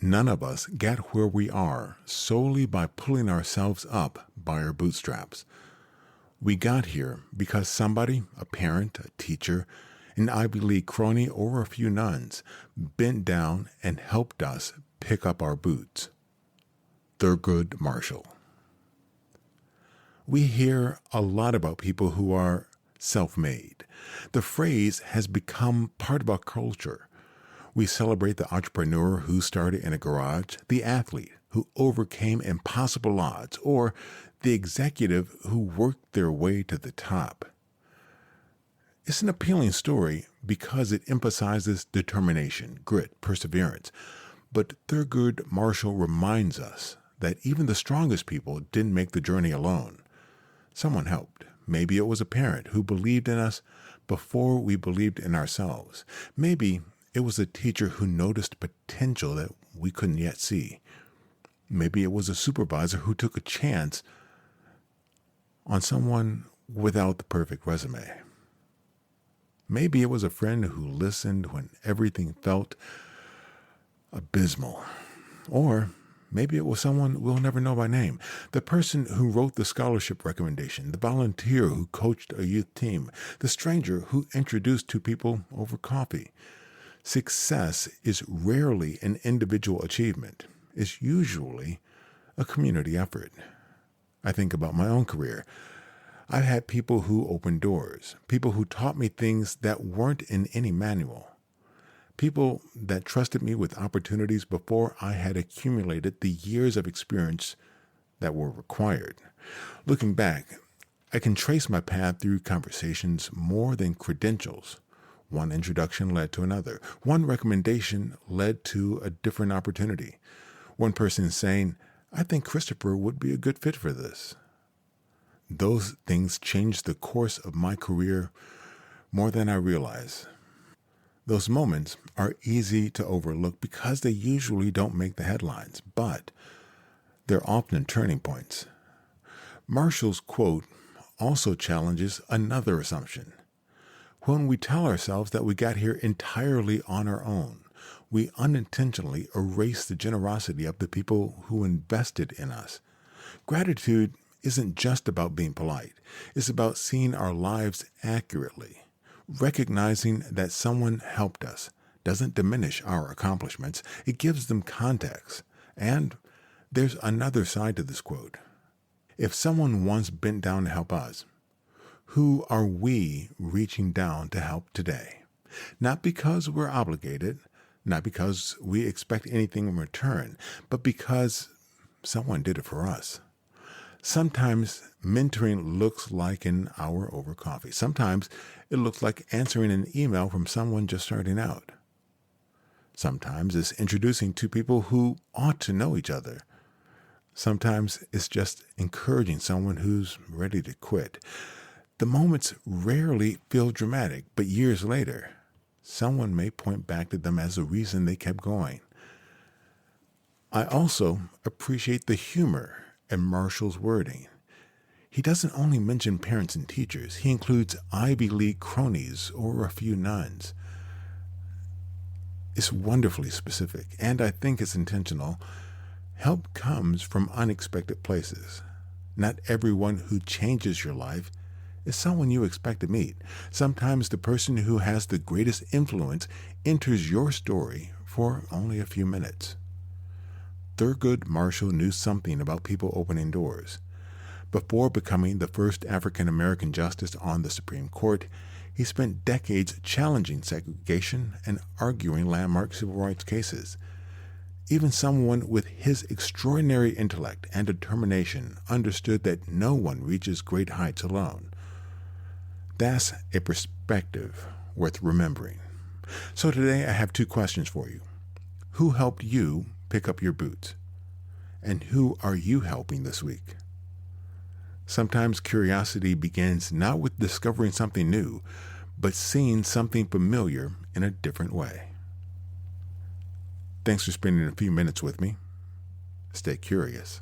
None of us got where we are solely by pulling ourselves up by our bootstraps. We got here because somebody, a parent, a teacher, an Ivy League crony, or a few nuns, bent down and helped us pick up our boots. Thurgood Marshall. We hear a lot about people who are self-made. The phrase has become part of our culture. We celebrate the entrepreneur who started in a garage, the athlete who overcame impossible odds, or the executive who worked their way to the top. It's an appealing story because it emphasizes determination, grit, perseverance. But Thurgood Marshall reminds us that even the strongest people didn't make the journey alone. Someone helped. Maybe it was a parent who believed in us before we believed in ourselves. Maybe it was a teacher who noticed potential that we couldn't yet see. Maybe it was a supervisor who took a chance on someone without the perfect resume. Maybe it was a friend who listened when everything felt abysmal. Or maybe it was someone we'll never know by name. The person who wrote the scholarship recommendation, the volunteer who coached a youth team, the stranger who introduced two people over coffee. Success is rarely an individual achievement. It's usually a community effort. I think about my own career. I've had people who opened doors, people who taught me things that weren't in any manual, people that trusted me with opportunities before I had accumulated the years of experience that were required. Looking back, I can trace my path through conversations more than credentials. One introduction led to another. One recommendation led to a different opportunity. One person saying, "I think Christopher would be a good fit for this." Those things changed the course of my career more than I realize. Those moments are easy to overlook because they usually don't make the headlines, but they're often turning points. Marshall's quote also challenges another assumption. When we tell ourselves that we got here entirely on our own, we unintentionally erase the generosity of the people who invested in us. Gratitude isn't just about being polite. It's about seeing our lives accurately. Recognizing that someone helped us doesn't diminish our accomplishments. It gives them context. And there's another side to this quote. If someone once bent down to help us, who are we reaching down to help today? Not because we're obligated, not because we expect anything in return, but because someone did it for us. Sometimes mentoring looks like an hour over coffee. Sometimes it looks like answering an email from someone just starting out. Sometimes it's introducing two people who ought to know each other. Sometimes it's just encouraging someone who's ready to quit. The moments rarely feel dramatic, but years later, someone may point back to them as the reason they kept going. I also appreciate the humor in Marshall's wording. He doesn't only mention parents and teachers. He includes Ivy League cronies or a few nuns. It's wonderfully specific, and I think it's intentional. Help comes from unexpected places. Not everyone who changes your life is someone you expect to meet. Sometimes the person who has the greatest influence enters your story for only a few minutes. Thurgood Marshall knew something about people opening doors. Before becoming the first African-American justice on the Supreme Court, he spent decades challenging segregation and arguing landmark civil rights cases. Even someone with his extraordinary intellect and determination understood that no one reaches great heights alone. That's a perspective worth remembering. So today I have two questions for you. Who helped you pick up your boots? And who are you helping this week? Sometimes curiosity begins not with discovering something new, but seeing something familiar in a different way. Thanks for spending a few minutes with me. Stay curious.